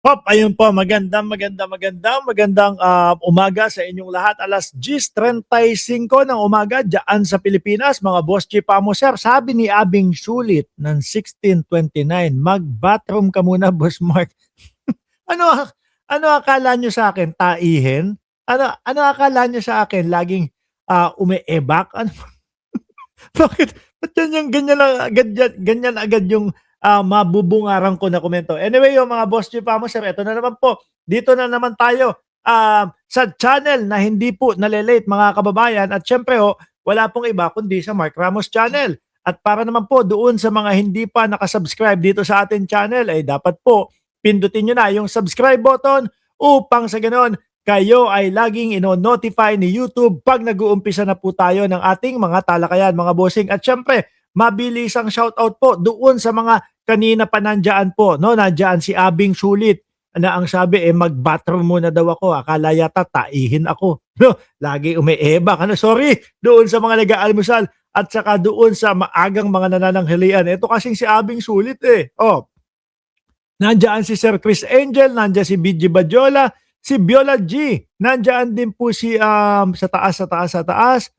Hop, ayun po, magandang umaga sa inyong lahat. Alas 10:35 ng umaga dyan sa Pilipinas. Mga boss chief mo, sir. Sabi ni Abing Sulit ng 1629, mag-bathroom ka muna, Boss Mark. Ano ano akala nyo sa akin? Taihin? Ano akala nyo sa akin? Laging umeebak? Ano, bakit? Ba't yan yung ganyan agad yung mabubungaran ko na komento? Anyway, yung mga boss chief mo, sir, ito na naman po. Dito na naman tayo sa channel na hindi po nalilate, mga kababayan. At syempre, wala pong iba kundi sa Mark Ramos channel. At para naman po doon sa mga hindi pa nakasubscribe dito sa ating channel, ay dapat po pindutin nyo na yung subscribe button upang sa ganon kayo ay laging ino-notify ni YouTube pag nag-uumpisa na po tayo ng ating mga talakayan, mga bossing. At syempre, mabilis ang shoutout po doon sa mga kanina pa nandyan po, no? Nandyan si Abing Sulit na ang sabi mag-bathroom muna daw ako. Akala yata taihin ako. No, lagi umeebak. Sorry, doon sa mga nag-aalmusal at saka doon sa maagang mga nanananghalian. Ito kasing si Abing Sulit Nandiyan si Sir Chris Angel, nandiyan si BG Badjola, si Viola G. Nandiyan din po si sa taas.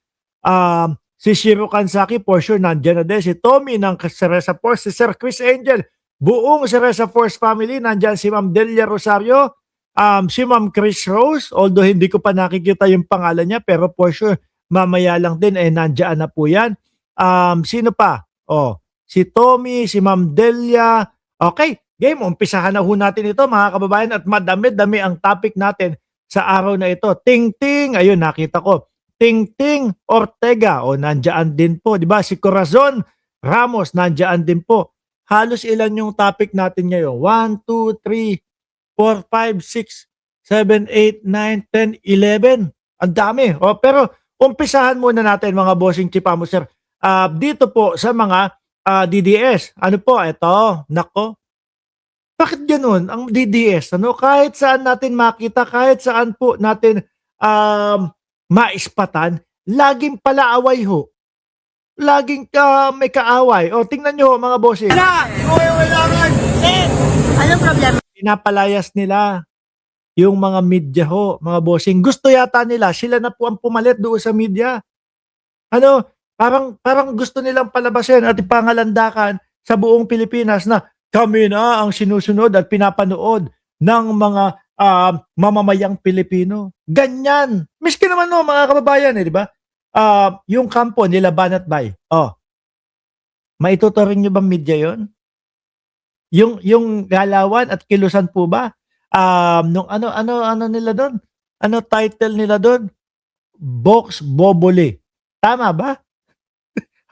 Si Shiro Kansaki, for sure, nandiyan na din. Si Tommy ng Cereza Force, si Sir Chris Angel, buong Cereza Force family. Nandiyan si Ma'am Delia Rosario, si Ma'am Chris Rose, although hindi ko pa nakikita yung pangalan niya, pero for sure, mamaya lang din, nandiyan na po yan. Sino pa? Si Tommy, si Ma'am Delia. Okay, game, umpisahan na ho natin ito, mga kababayan, at madami-dami ang topic natin sa araw na ito. Ting-ting, ayun, nakita ko. Ting-ting Ortega, nandiyan din po, di ba? Si Corazon Ramos, nandiyan din po. Halos ilan yung topic natin ngayon? 1, 2, 3, 4, 5, 6, 7, 8, 9, 10, 11. Ang dami. Pero umpisahan muna natin, mga bossing chipamo, sir. Dito po sa mga DDS. Ano po? Ito. Nako. Bakit ganun? Ang DDS, kahit saan natin makita, kahit saan po natin maispatan, laging palaaway ho. Laging may kaaway. Tingnan nyo, mga bosses. Anong problema? Pinapalayas nila yung mga media ho, mga bossing. Gusto yata nila, sila na po ang pumalit doon sa media. Parang gusto nilang palabasin at ipangalandakan sa buong Pilipinas na kami na ang sinusunod at pinapanood ng mga mamamayang Pilipino. Ganyan. Miski naman mga kababayan, di ba? Yung kampo nila Banat Bay. Maituturing nyo bang media yon? Yung galawan at kilusan po ba? Nung ano nila doon? Ano title nila doon? Box Bobole. Tama ba?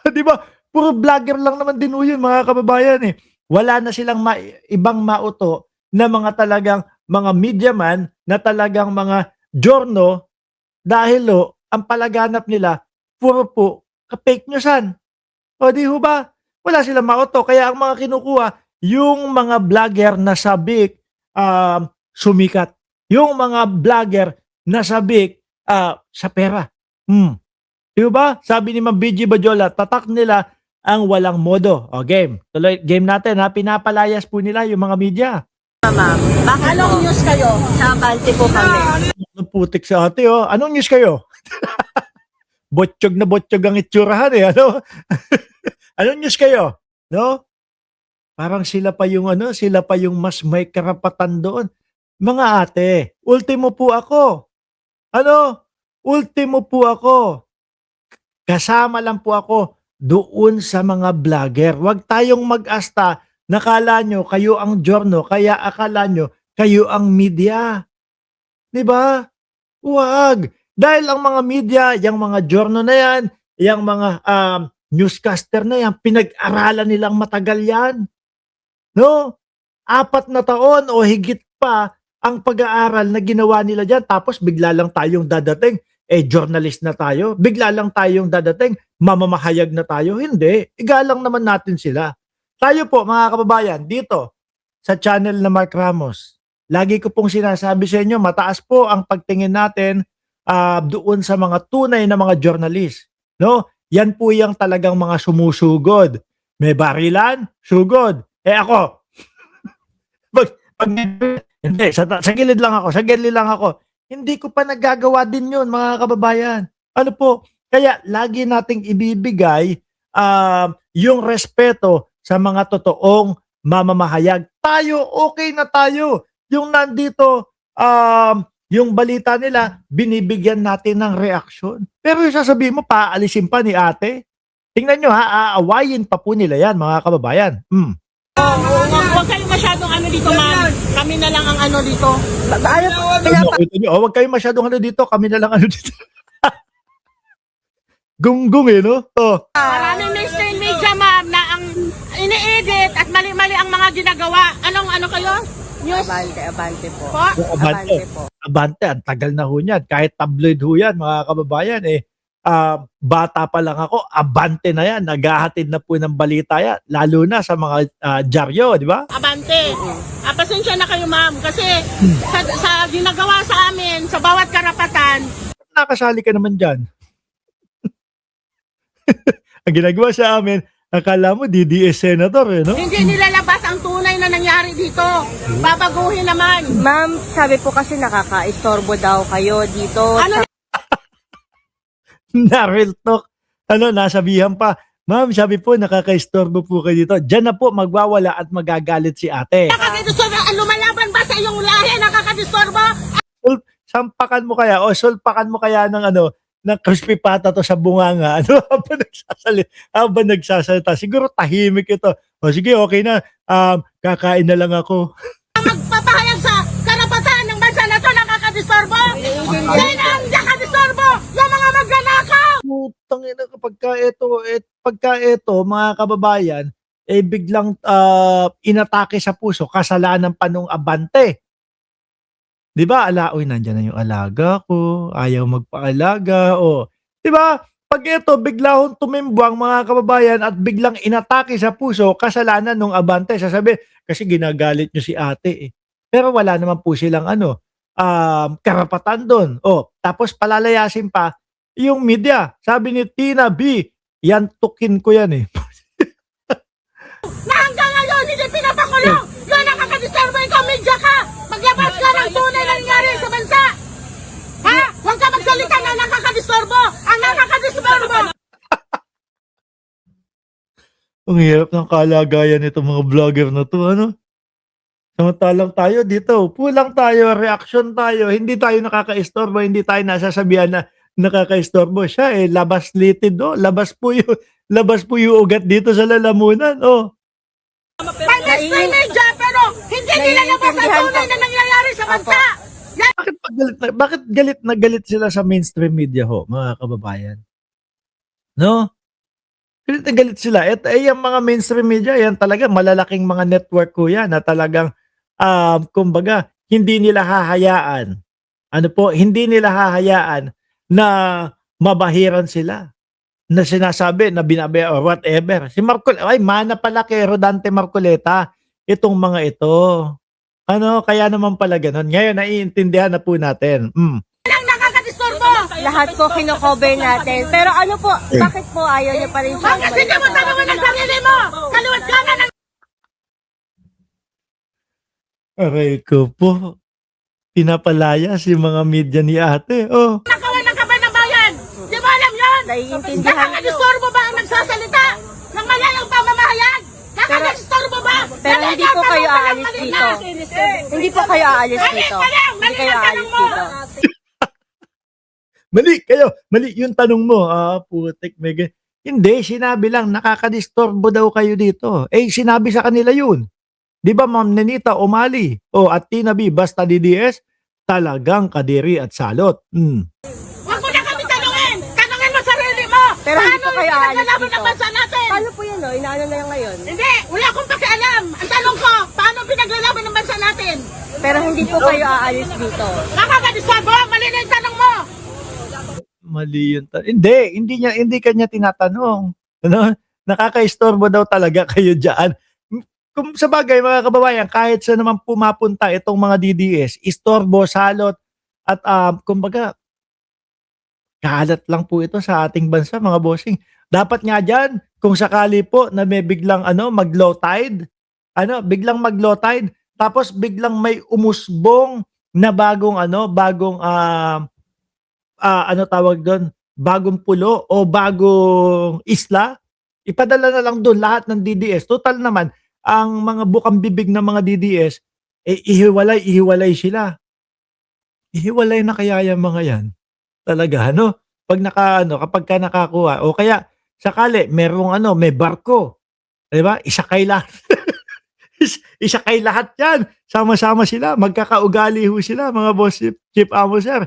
Di ba? Puro vlogger lang naman din yun, mga kababayan Wala na silang ibang mauto na mga talagang mga media man na talagang mga giorno dahil ang palaganap nila puro po fake newsan. Di ho ba? Wala silang mauto. Kaya ang mga kinukuha, yung mga vlogger na sabik sumikat. Yung mga vlogger na sabik sa pera. Di ba? Sabi ni Ma'am BG Badjola, tatak nila ang walang modo. Game. Tuloy, game natin Pinapalayas po nila yung mga media. Ma'am, bakit anong news kayo? Sa kalti po kami. Anong putik sa ate Anong news kayo? Botsyog na botsyog ang itsurahan Anong news kayo? No? Parang sila pa yung mas may karapatan doon. Mga ate, ultimo po ako. Ultimo po ako. Kasama lang po ako doon sa mga vlogger. Huwag tayong mag-asta. Nakala nyo kayo ang giorno, kaya akala nyo kayo ang media. Di ba? Huwag. Dahil ang mga media, yung mga giorno na yan, yung mga newscaster na yan, pinag-aralan nilang matagal yan. No? 4 na taon o higit pa ang pag-aaral na ginawa nila dyan. Tapos bigla lang tayong dadating. Journalist na tayo. Bigla lang tayong dadating. Mamamahayag na tayo. Hindi. Igalang naman natin sila. Tayo po, mga kababayan, dito sa channel na Mark Ramos, lagi ko pong sinasabi sa inyo, mataas po ang pagtingin natin doon sa mga tunay na mga journalist. No? Yan po yung talagang mga sumusugod. May barilan, sugod. Ako, pag Hindi, sa gilid lang ako, sa gilid lang ako. Hindi ko pa nagagawa din yun, mga kababayan. Ano po, kaya lagi nating ibibigay yung respeto sa mga totoong mamamahayag. Tayo, okay na tayo. Yung nandito, yung balita nila, binibigyan natin ng reaksyon. Pero yung sasabihin mo, paalisin pa ni ate. Tingnan nyo ha, aawayin pa po nila yan, mga kababayan. Huwag kayong masyadong ano dito, ma'am. Kami na lang ang ano dito. Ano po? Ito nyo, huwag kayo masyadong ano dito, kami na lang ano dito. Gunggong eh, no? Oh. Maraming mainstream media, ma'am, na ang ini-edit at mali-mali ang mga ginagawa. Anong ano kayo? News? Abante po. Po? Yung Abante. Abante, ang tagal na ho yan. Kahit tabloid ho yan, mga kababayan eh. Bata pa lang ako, Abante na yan. Naghahatid na po ng balita yan. Lalo na sa mga dyaryo, di ba? Abante. Pasensya na kayo, ma'am. Kasi sa ginagawa sa amin, sa bawat karapatan, Nakasali ka naman dyan. Ang ginagawa sa amin, akala mo DDS Senator eh, no? hindi nilalabas ang tunay na nangyari dito. Babaguhin naman. Ma'am, sabi po kasi nakaka-istorbo daw kayo dito. Ano Na real talk. Ano, nasabihan pa. Ma'am, sabi po, nakaka-istorbo po kayo dito. Diyan na po magwawala at magagalit si ate. nakakadisturbo? Lumalaban ba sa iyong lahi? Nakakadisturbo? Sampakan mo kaya o sulpakan mo kaya ng ano, ng crispy pata to sa bunganga. Ano habang nagsasalita. Siguro tahimik ito. O sige, okay na. Kakain na lang ako. Magpapahayag sa karapatan ng bansa na to, nakakadisturbo? Sino ang nakakadisturbo? Yung mga magnanakaw! Putang ina, pagka ito, mga kababayan, eh biglang inatake sa puso, kasalanan pa nung Abante. Di ba? Uy, nandyan na yung alaga ko, ayaw magpaalaga, o. Di ba? Pag ito, bigla hong tumimbwang mga kababayan at biglang inatake sa puso, kasalanan nung Abante. Sasabi, kasi ginagalit nyo si ate eh. Pero wala naman po silang karapatan doon. O, tapos palalayasin pa yung media. Sabi ni Tina B, yan tukin ko yan eh. Na hanggang ngayon, hindi pinapakulong! Yung nakakadisturbo, ikaw media ka! Maglabas ka ng tunay na nangyari sa bansa! Ha? Huwag ka magsalita na nakakadisturbo! Ang nakakadisturbo! Ang hirap ng kalagayan nitong mga vlogger na to, ano? Samantalang tayo dito, pulang tayo, reaction tayo, hindi tayo nakaka-istorbo, hindi tayo nasasabihan na nakaka-istorbo siya eh, labas litid, oh. Labas po yung ugat dito sa lalamunan, oh. May mainstream media, pero hindi nila labas ang tunay na nangyayari sa bansa! Bakit galit na galit sila sa mainstream media ho, mga kababayan? No? Galit na galit sila. Yung mga mainstream media, yan talaga malalaking mga network ko yan na talagang kumbaga, hindi nila hahayaan. Hindi nila hahayaan na mabahiran sila. Na sinasabi, na binabi, or whatever. Si mana pala kay Rodante Marcoleta, itong mga ito. Kaya naman pala ganun. Ngayon, naiintindihan na po natin. Ang nakakadisturbo! Lahat po kino-cover natin. Pero ano po, bakit po ayaw niyo pa rin siya? Bakit hindi mo tanongin ang sarili mo? Kaliwat ka na ng Aray ko po. Pinapalaya si mga media ni ate. Oh. nakawan ng kaban ng bayan! Di ba alam yan? Naiintindihan niyo. Nakakadisturbo ba ang nagsasalita ng malayang pamamahayag? Nakakadisturbo ba? Pero hindi po kayo aalis dito. Hindi po kayo aalis dito. Hindi kayo aalis dito. Mali kayo. Mali yung tanong mo. Putik. Hindi, sinabi lang nakakadisturbo daw kayo dito. Sinabi sa kanila yun. Di ba Ma'am Nenita Umali? At Tina B, basta DDS, talagang kadiri at salot. Huwag mo na kami tanongin! Tanongin mo sarili mo! Pero hindi po kayo aalis Paano dito. ng bansa natin? Paano po yun, no? Inaano na yan ngayon. Hindi! Wala akong pakialam! Ang tanong ko, paano pinaglalaban ng bansa natin? Pero hindi po kayo aalis dito. Nakakadisturbo! Mali na yung tanong mo! Mali yun. Hindi kanya tinatanong. Nakakaistorbo daw talaga kayo dyan. Kung sa bagay mga kababayan, kahit sa naman pumapunta itong mga DDS, istorbo, salot, at kumbaga, kalat lang po ito sa ating bansa mga bossing. Dapat nga dyan, kung sakali po na may biglang mag-low tide, biglang mag-low tide, tapos biglang may umusbong na bagong ano tawag doon, bagong pulo o bagong isla, ipadala na lang doon lahat ng DDS. Total naman, ang mga bukang bibig ng mga DDS, ihiwalay sila. Ihiwalay na kaya yung mga yan? Talaga, ano? Kapag ka nakakuha, o kaya, sakali, may barko. Di ba? Isakay lahat. Isakay lahat yan. Sama-sama sila. Magkakaugali ho sila, mga boss chief amo, sir.